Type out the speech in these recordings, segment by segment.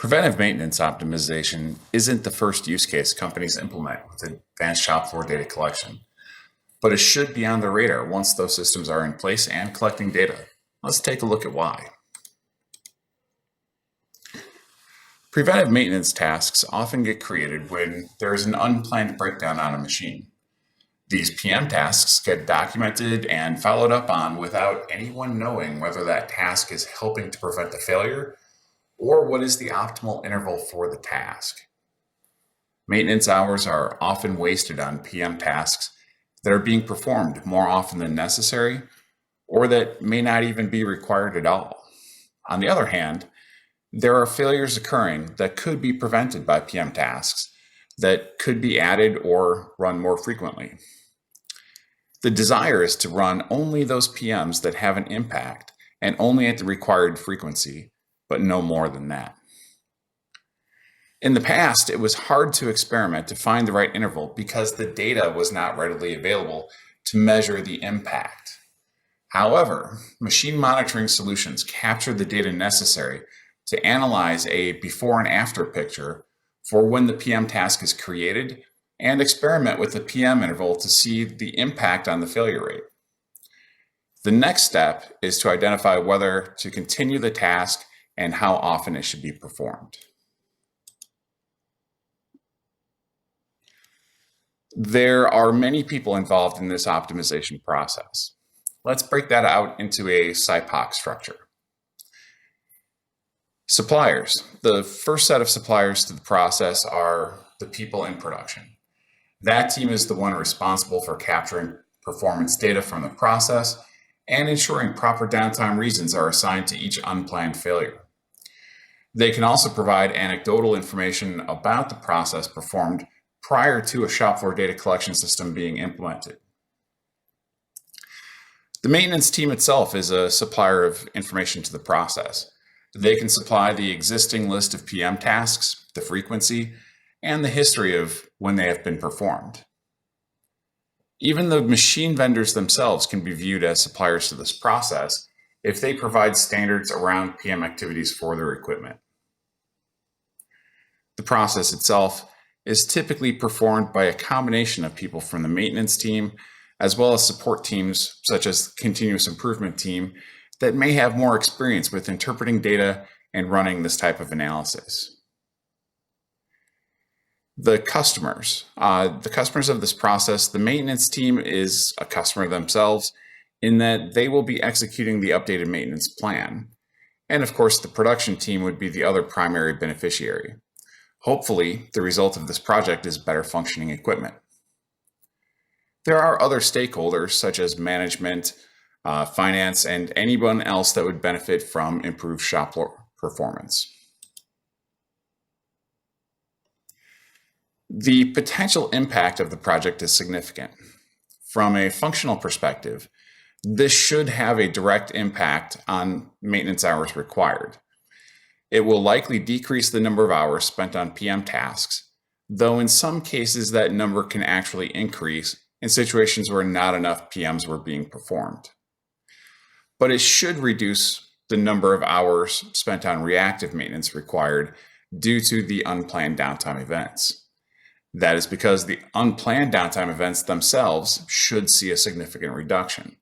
Preventive maintenance optimization isn't the first use case companies implement with advanced shop floor data collection, but it should be on the radar once those systems are in place and collecting data. Let's take a look at why. Preventive maintenance tasks often get created when there is an unplanned breakdown on a machine. These PM tasks get documented and followed up on without anyone knowing whether that task is helping to prevent the failure or what is the optimal interval for the task. Maintenance hours are often wasted on PM tasks that are being performed more often than necessary or that may not even be required at all. On the other hand, there are failures occurring that could be prevented by PM tasks that could be added or run more frequently. The desire is to run only those PMs that have an impact and only at the required frequency, but no more than that. In the past, it was hard to experiment to find the right interval because the data was not readily available to measure the impact. However, machine monitoring solutions capture the data necessary to analyze a before and after picture for when the PM task is created and experiment with the PM interval to see the impact on the failure rate. The next step is to identify whether to continue the task and how often it should be performed. There are many people involved in this optimization process. Let's break that out into a SIPOC structure. Suppliers. The first set of suppliers to the process are the people in production. That team is the one responsible for capturing performance data from the process and ensuring proper downtime reasons are assigned to each unplanned failure. They can also provide anecdotal information about the process performed prior to a shop floor data collection system being implemented. The maintenance team itself is a supplier of information to the process. They can supply the existing list of PM tasks, the frequency, and the history of when they have been performed. Even the machine vendors themselves can be viewed as suppliers to this process if they provide standards around PM activities for their equipment. The process itself is typically performed by a combination of people from the maintenance team, as well as support teams such as the continuous improvement team that may have more experience with interpreting data and running this type of analysis. The customers of this process, the maintenance team is a customer themselves in that they will be executing the updated maintenance plan. And of course, the production team would be the other primary beneficiary. Hopefully, the result of this project is better functioning equipment. There are other stakeholders such as management, finance, and anyone else that would benefit from improved shop floor performance. The potential impact of the project is significant. From a functional perspective, this should have a direct impact on maintenance hours required. It will likely decrease the number of hours spent on PM tasks, though in some cases that number can actually increase in situations where not enough PMs were being performed. But it should reduce the number of hours spent on reactive maintenance required due to the unplanned downtime events. That is because the unplanned downtime events themselves should see a significant reduction.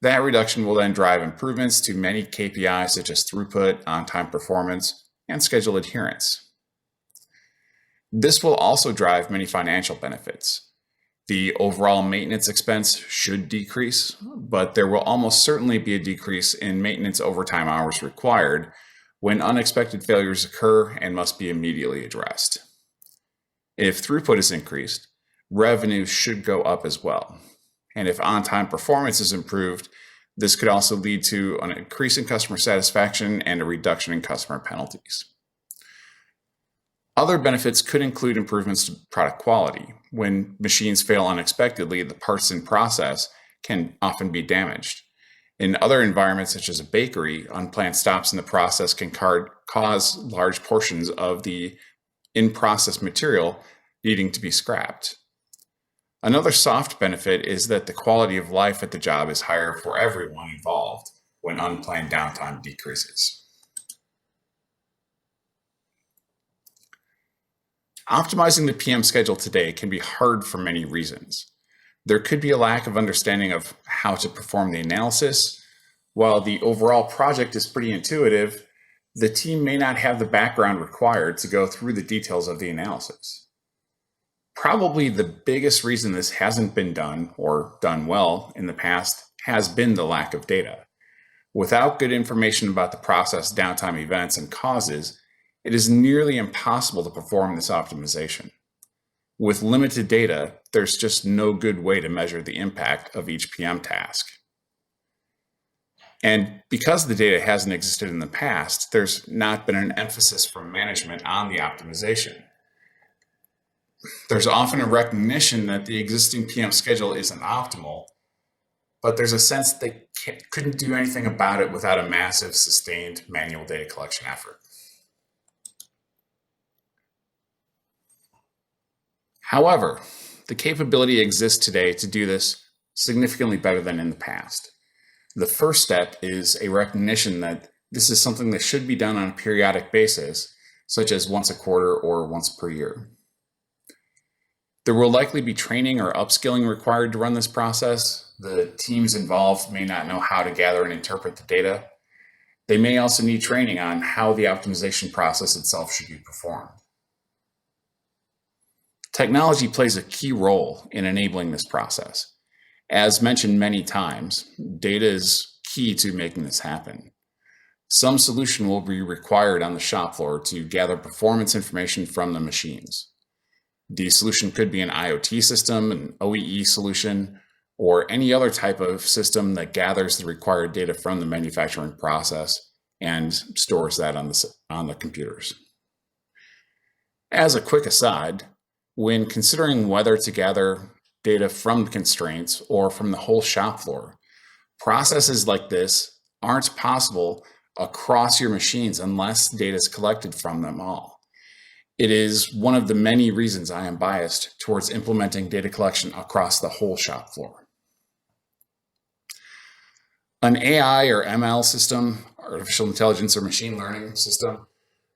That reduction will then drive improvements to many KPIs such as throughput, on-time performance, and schedule adherence. This will also drive many financial benefits. The overall maintenance expense should decrease, but there will almost certainly be a decrease in maintenance overtime hours required when unexpected failures occur and must be immediately addressed. If throughput is increased, revenue should go up as well. And if on-time performance is improved, this could also lead to an increase in customer satisfaction and a reduction in customer penalties. Other benefits could include improvements to product quality. When machines fail unexpectedly, the parts in process can often be damaged. In other environments, such as a bakery, unplanned stops in the process can cause large portions of the in-process material needing to be scrapped. Another soft benefit is that the quality of life at the job is higher for everyone involved when unplanned downtime decreases. Optimizing the PM schedule today can be hard for many reasons. There could be a lack of understanding of how to perform the analysis. While the overall project is pretty intuitive, the team may not have the background required to go through the details of the analysis. Probably the biggest reason this hasn't been done or done well in the past has been the lack of data. Without good information about the process, downtime events, and causes, it is nearly impossible to perform this optimization. With limited data, there's just no good way to measure the impact of each PM task. And because the data hasn't existed in the past, there's not been an emphasis from management on the optimization. There's often a recognition that the existing PM schedule isn't optimal, but there's a sense they couldn't do anything about it without a massive, sustained manual data collection effort. However, the capability exists today to do this significantly better than in the past. The first step is a recognition that this is something that should be done on a periodic basis, such as once a quarter or once per year. There will likely be training or upskilling required to run this process. The teams involved may not know how to gather and interpret the data. They may also need training on how the optimization process itself should be performed. Technology plays a key role in enabling this process. As mentioned many times, data is key to making this happen. Some solution will be required on the shop floor to gather performance information from the machines. The solution could be an IoT system, an OEE solution, or any other type of system that gathers the required data from the manufacturing process and stores that on the computers. As a quick aside, when considering whether to gather data from constraints or from the whole shop floor, processes like this aren't possible across your machines unless data is collected from them all. It is one of the many reasons I am biased towards implementing data collection across the whole shop floor. An AI or ML system, artificial intelligence or machine learning system,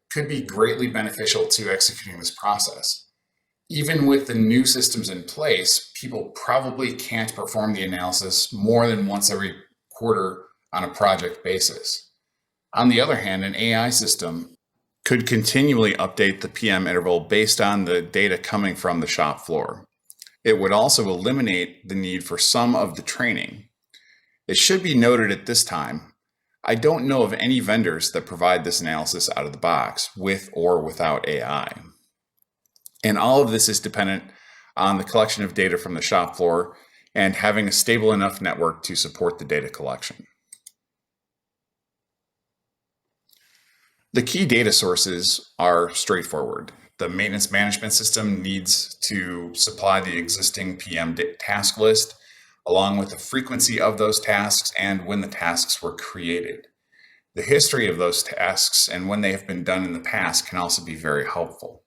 could be greatly beneficial to executing this process. Even with the new systems in place, people probably can't perform the analysis more than once every quarter on a project basis. On the other hand, an AI system could continually update the PM interval based on the data coming from the shop floor. It would also eliminate the need for some of the training. It should be noted at this time, I don't know of any vendors that provide this analysis out of the box, with or without AI. And all of this is dependent on the collection of data from the shop floor and having a stable enough network to support the data collection. The key data sources are straightforward. The maintenance management system needs to supply the existing PM task list, along with the frequency of those tasks and when the tasks were created. The history of those tasks and when they have been done in the past can also be very helpful.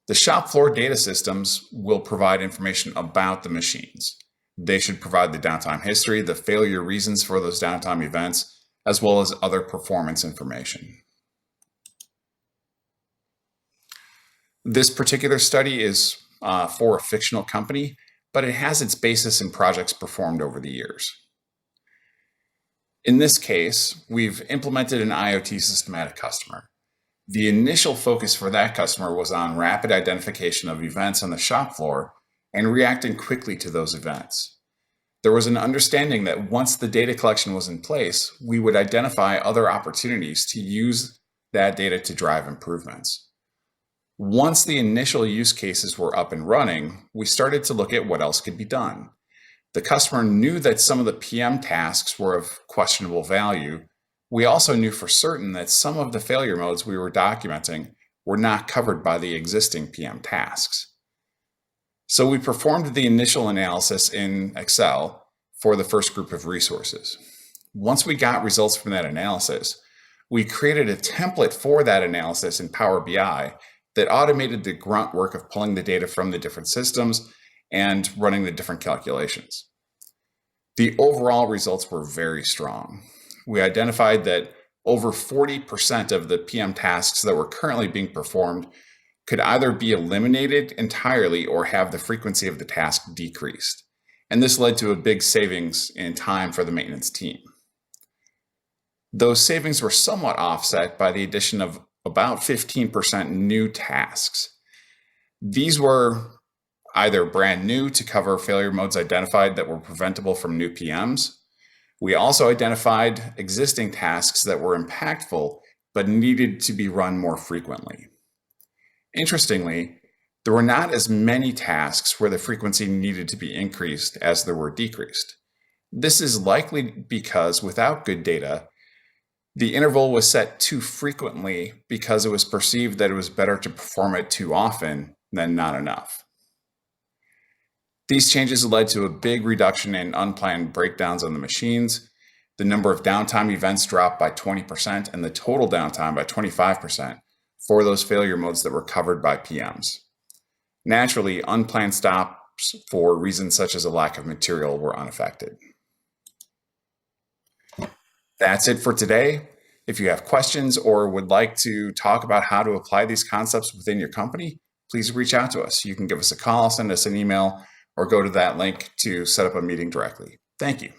The shop floor data systems will provide information about the machines. They should provide the downtime history, the failure reasons for those downtime events, as well as other performance information. This particular study is for a fictional company, but it has its basis in projects performed over the years. In this case, we've implemented an IoT system at a customer. The initial focus for that customer was on rapid identification of events on the shop floor and reacting quickly to those events. There was an understanding that once the data collection was in place, we would identify other opportunities to use that data to drive improvements. Once the initial use cases were up and running, we started to look at what else could be done. The customer knew that some of the PM tasks were of questionable value. We also knew for certain that some of the failure modes we were documenting were not covered by the existing PM tasks. So we performed the initial analysis in Excel for the first group of resources. Once we got results from that analysis, we created a template for that analysis in Power BI that automated the grunt work of pulling the data from the different systems and running the different calculations. The overall results were very strong. We identified that over 40% of the PM tasks that were currently being performed could either be eliminated entirely or have the frequency of the task decreased. And this led to a big savings in time for the maintenance team. Those savings were somewhat offset by the addition of about 15% new tasks. These were either brand new to cover failure modes identified that were preventable from new PMs. We also identified existing tasks that were impactful but needed to be run more frequently. Interestingly, there were not as many tasks where the frequency needed to be increased as there were decreased. This is likely because without good data, the interval was set too frequently because it was perceived that it was better to perform it too often than not enough. These changes led to a big reduction in unplanned breakdowns on the machines. The number of downtime events dropped by 20% and the total downtime by 25% for those failure modes that were covered by PMs. Naturally, unplanned stops for reasons such as a lack of material were unaffected. That's it for today. If you have questions or would like to talk about how to apply these concepts within your company, please reach out to us. You can give us a call, send us an email, or go to that link to set up a meeting directly. Thank you.